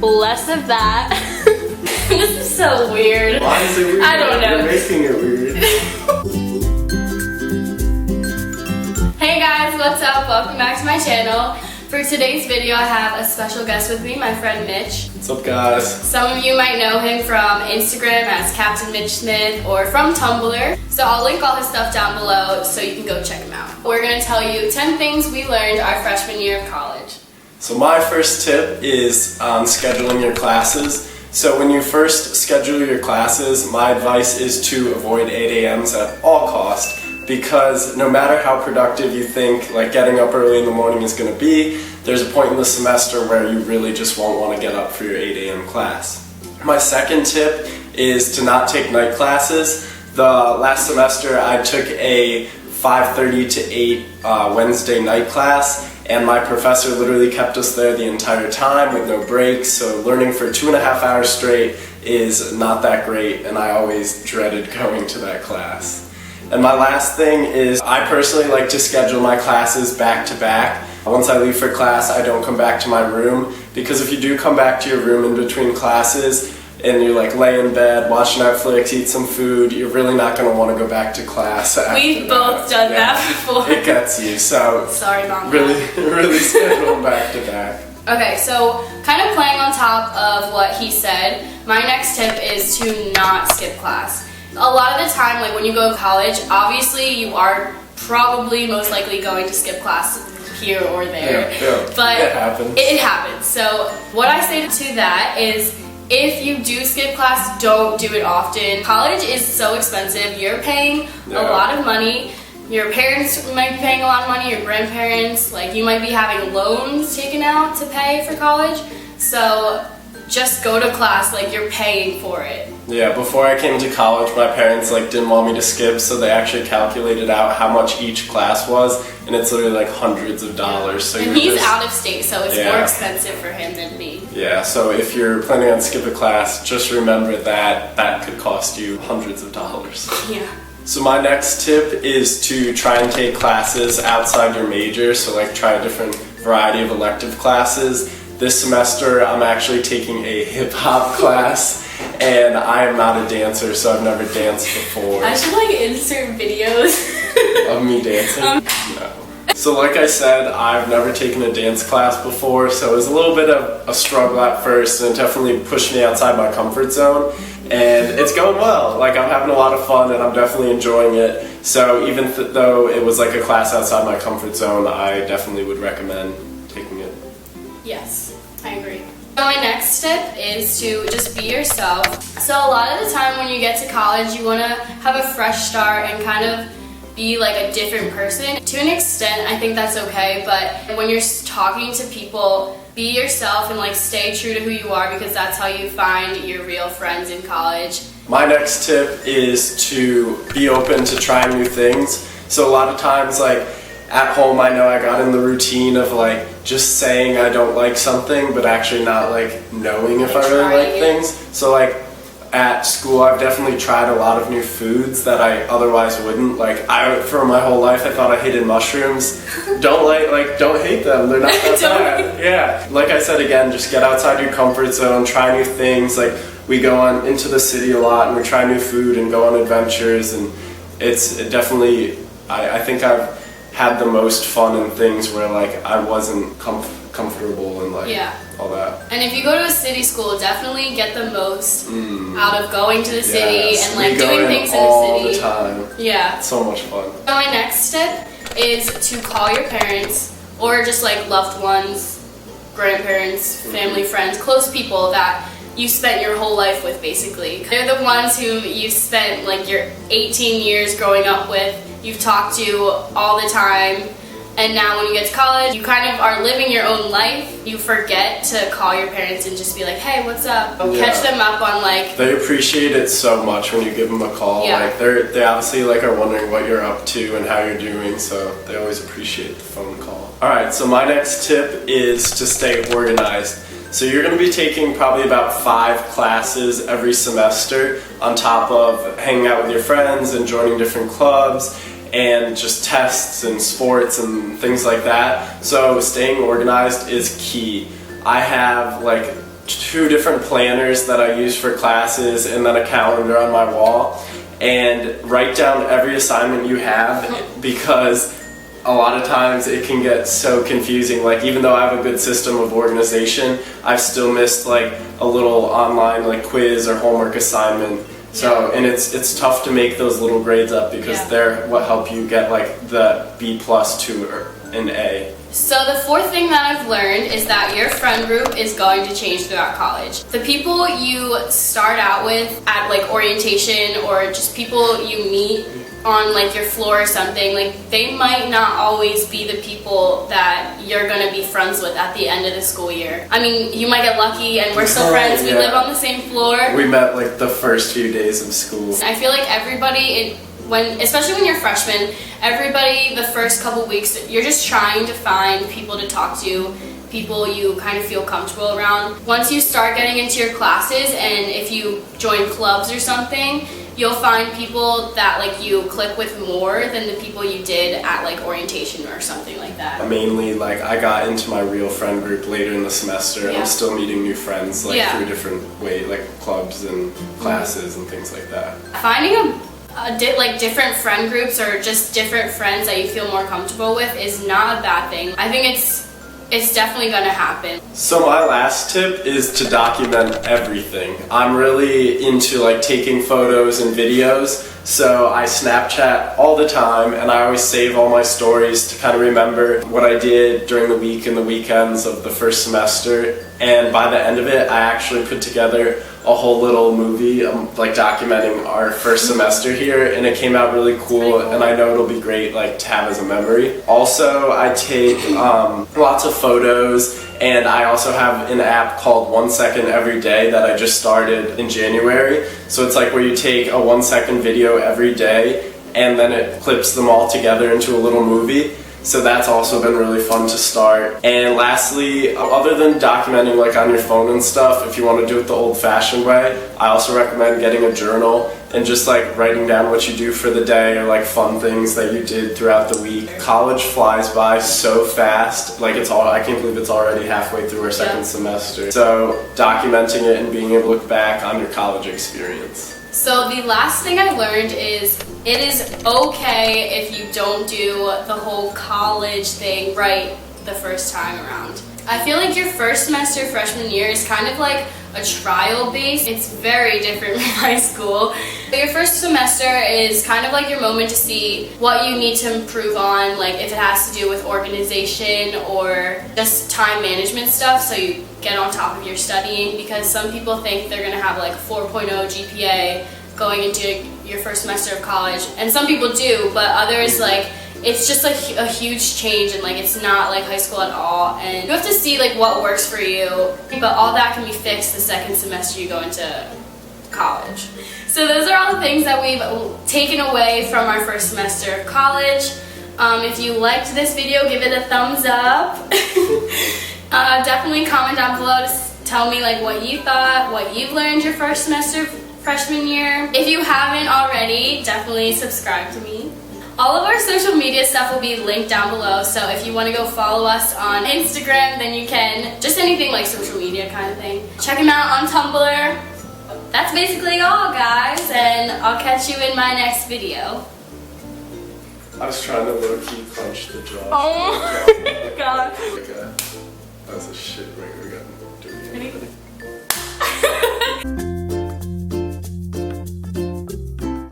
less of that. This is so weird. Why is it weird? I don't know. You're making it weird. Hey guys, what's up? Welcome back to my channel. For today's video, I have a special guest with me, my friend Mitch. What's up, guys? Some of you might know him from Instagram as Captain Mitch Smith or from Tumblr. So I'll link all his stuff down below so you can go check him out. We're going to tell you 10 things we learned our freshman year of college. So my first tip is scheduling your classes. So when you first schedule your classes, my advice is to avoid 8 a.m.s at all costs, because no matter how productive you think like getting up early in the morning is going to be, there's a point in the semester where you really just won't want to get up for your 8 a.m. class. My second tip is to not take night classes. The last semester I took a 5:30 to 8 Wednesday night class, and my professor literally kept us there the entire time with no breaks, so learning for 2.5 hours straight is not that great, and I always dreaded going to that class. And my last thing is I personally like to schedule my classes back to back. Once I leave for class, I don't come back to my room, because if you do come back to your room in between classes and you like lay in bed, watch Netflix, eat some food, you're really not going to want to go back to class after We've both done that before. It gets you, so sorry, Mom. Really schedule them back to back. Okay, so kind of playing on top of what he said, my next tip is to not skip class. A lot of the time, like when you go to college, obviously you are probably most likely going to skip class here or there. Yeah, but it happens. It happens. So what I say to that is, if you do skip class, don't do it often. College is so expensive. You're paying a lot of money. Your parents might be paying a lot of money, your grandparents, like you might be having loans taken out to pay for college. So just go to class, like you're paying for it. Yeah, before I came to college, my parents like didn't want me to skip, so they actually calculated out how much each class was, and it's literally like hundreds of dollars. So and he's out of state, so it's more expensive for him than me. Yeah, so if you're planning on skipping class, just remember that that could cost you hundreds of dollars. Yeah. So my next tip is to try and take classes outside your major, so like try a different variety of elective classes. This semester I'm actually taking a hip-hop class, and I am not a dancer, so I've never danced before. I should like insert videos of me dancing? No. So like I said, I've never taken a dance class before, so it was a little bit of a struggle at first, and it definitely pushed me outside my comfort zone. And it's going well. Like, I'm having a lot of fun, and I'm definitely enjoying it. So even though it was like a class outside my comfort zone, I definitely would recommend taking it. Yes, I agree. So my next tip is to just be yourself. So a lot of the time when you get to college, you want to have a fresh start and kind of be like a different person. To an extent, I think that's okay, but when you're talking to people, be yourself and like stay true to who you are, because that's how you find your real friends in college. My next tip is to be open to trying new things. So a lot of times, like at home, I know I got in the routine of like just saying I don't like something, but actually not like knowing if I really like things. So like at school, I've definitely tried a lot of new foods that I otherwise wouldn't. Like for my whole life, I thought I hated mushrooms. Don't hate them. They're not that bad. Yeah. Like I said again, just get outside your comfort zone, try new things. Like we go into the city a lot and we try new food and go on adventures, and it definitely, I think I've had the most fun in things where like I wasn't comfortable and like all that. And if you go to a city school, definitely get the most out of going to the city and like doing things in the city all the time. Yeah. It's so much fun. So my next tip is to call your parents or just like loved ones, grandparents, family, friends, close people that you spent your whole life with basically. They're the ones who you spent like your 18 years growing up with, you've talked to all the time. And now when you get to college, you kind of are living your own life. You forget to call your parents and just be like, hey, what's up? Catch them up on like... They appreciate it so much when you give them a call. Yeah. Like they obviously like are wondering what you're up to and how you're doing, so they always appreciate the phone call. Alright, so my next tip is to stay organized. So you're going to be taking probably about 5 classes every semester on top of hanging out with your friends and joining different clubs and just tests and sports and things like that. So staying organized is key. I have like 2 different planners that I use for classes and then a calendar on my wall, and write down every assignment you have, because a lot of times it can get so confusing. Like, even though I have a good system of organization, I've still missed like a little online like quiz or homework assignment. So, and it's tough to make those little grades up, because they're what help you get like the B+ to an A. So the 4th thing that I've learned is that your friend group is going to change throughout college. The people you start out with at like orientation, or just people you meet on like your floor or something, like they might not always be the people that you're gonna be friends with at the end of the school year. I mean, you might get lucky and we're still friends. We live on the same floor. We met like the first few days of school. I feel like everybody, especially when you're freshmen, everybody the first couple weeks, you're just trying to find people to talk to, people you kind of feel comfortable around. Once you start getting into your classes, and if you join clubs or something, you'll find people that like you click with more than the people you did at like orientation or something like that. Mainly, like, I got into my real friend group later in the semester. I'm still meeting new friends like through different ways, like clubs and classes and things like that. Finding like different friend groups or just different friends that you feel more comfortable with is not a bad thing. I think it's definitely gonna happen. So my last tip is to document everything. I'm really into like taking photos and videos, so I Snapchat all the time, and I always save all my stories to kind of remember what I did during the week and the weekends of the first semester. And by the end of it, I actually put together a whole little movie like documenting our first semester here, and it came out really cool, and I know it'll be great like to have as a memory. Also, I take lots of photos, and I also have an app called 1 Second Every Day that I just started in January. So it's like where you take a 1 second video every day, and then it clips them all together into a little movie. So that's also been really fun to start. And lastly, other than documenting like on your phone and stuff, if you want to do it the old-fashioned way, I also recommend getting a journal and just like writing down what you do for the day, or like fun things that you did throughout the week. College flies by so fast. Like, I can't believe it's already halfway through our second semester. So documenting it and being able to look back on your college experience. So the last thing I learned is it is okay if you don't do the whole college thing right the first time around. I feel like your first semester freshman year is kind of like a trial base. It's very different from high school. But your first semester is kind of like your moment to see what you need to improve on, like if it has to do with organization or just time management stuff, so you get on top of your studying, because some people think they're gonna have like a 4.0 GPA going into your first semester of college, and some people do, but others, like, it's just like a huge change, and like it's not like high school at all, and you have to see like what works for you, but all that can be fixed the second semester you go into college. So those are all the things that we've taken away from our first semester of college. If you liked this video, give it a thumbs up. Definitely comment down below to tell me like what you thought, what you've learned your first semester freshman year. If you haven't already, definitely subscribe to me. All of our social media stuff will be linked down below, so if you want to go follow us on Instagram, then you can. Just anything like social media kind of thing. Check them out on Tumblr. That's basically all, guys, and I'll catch you in my next video. I was trying to low-key punch the jaw. Oh my god. Okay. That was a shit ring we got.